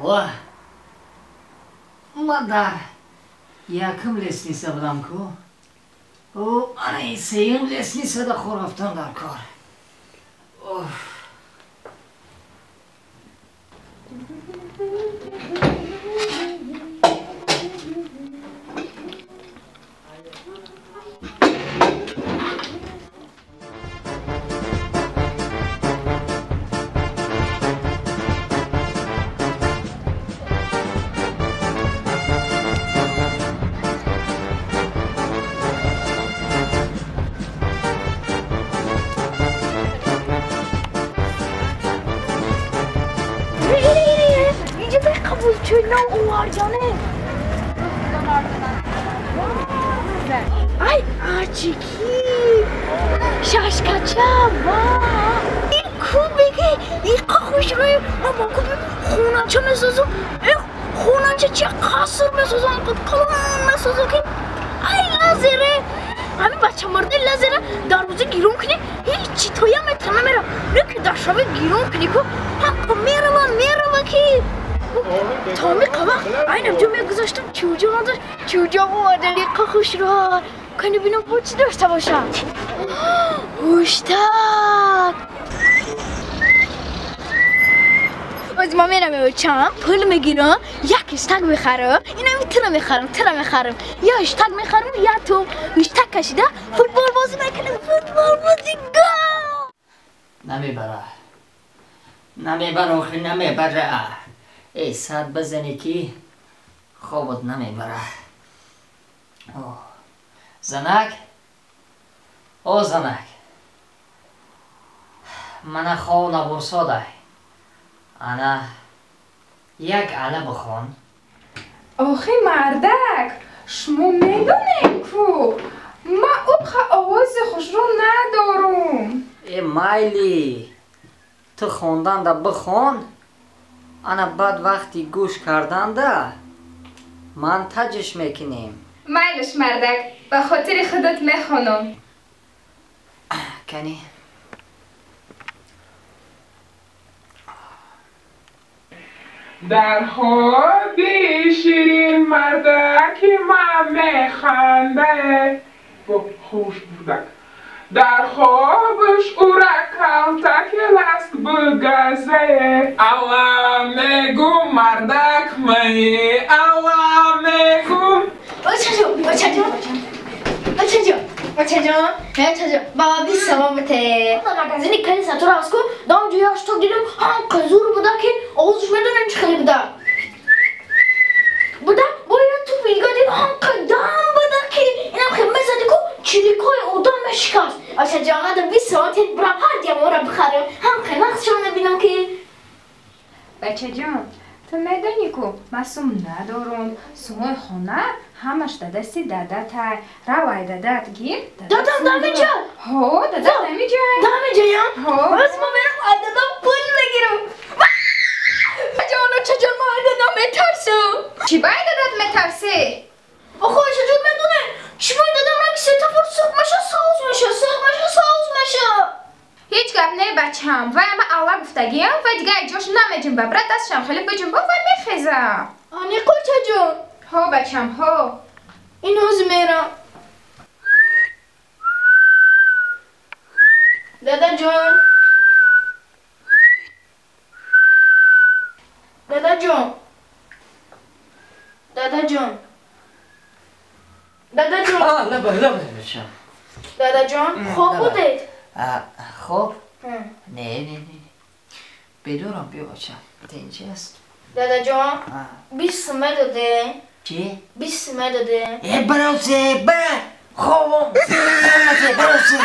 واه مادر یکم لسنیسه بودم کو او آنه سیم لسنیسه دا خور رفتن در کار اوه Ay açıki şaşkaça vaa این خوبه این خوش روی ما با کوبی خونه چه میسازم این خونه چه قصر میسازم کلون میسازم که ای لازره همین بچه مرده لازره دروازه گیرون کنی هیچی توی هم اتنه میره نه که در شبه گیرون کنی که حقا میره که تامی قبق اینم جو میگذاشتم چوجا مادری خوش رو کنی بینم با چی داشته باشم هوشتک از ما میرم بچم پول میگیرم یک اشتک بخرم اینا میتونم میخرم یا اشتک میخرم یا تو اشتک کشیده فوتبال بازی میکنم فوتبال بازی گل نمیبره ای ساعت بزنی که خوابت نمیبره زنک زنک من خواه نبرساده انا یک عله بخون آخه مردک شما میدونین کو ما او آواز خوش رو ندارم ای مایلی تو خوندن دا بخون انا بعد وقتی گوش کردن دا من تجش میکنیم میلش مردک به خاطر خودت میخونم کنی در خواب شیرین مردک من میخنده خوش بودک در خوابش او را کلتک لست بگزه اوا میگو مردک می اوا میگو بچه بابا بی سلامته مگزینی کنیسه تو راست کن دام جویاش تو دیدم هم قزور بوده که آوزش میدونم چه خیلی بوده باید تو ویلگاه دیم هم قدام بوده که اینم خیلی مزده که چلیکای اودام شکست بچه جان ده بی سلامته برم هر دیم او را بخرم هم خیلی نقص شما میبینم که بچه جان تو میدونی که مسوم ندارم سومای خونه همش دستی دادت روای دادت گیر دادم دمی جا ها دادت دمی جایم ها بس ما برم دادم پول بگیرم چجور ما دادم میترسم چی باید دادت میترسی؟ آخه چجور میدونه چی باید دادم رنگ سه تا پر سوق میشه هیچ گپ نه بچم و اما اولا گفتگیم و دیگه جاش نمیجیم ببرد دستشم خیلی بجیم با و میخیزم آنی قوچه جون ها بچم ها این هاز میرم دادا جون لبه دادا جون خوب بودید خوب؟ نه بدونم بیا بچم اینجا است دادا جون 20 تومن داده چی؟ 20 تومن داده براوسه خوبم براوسه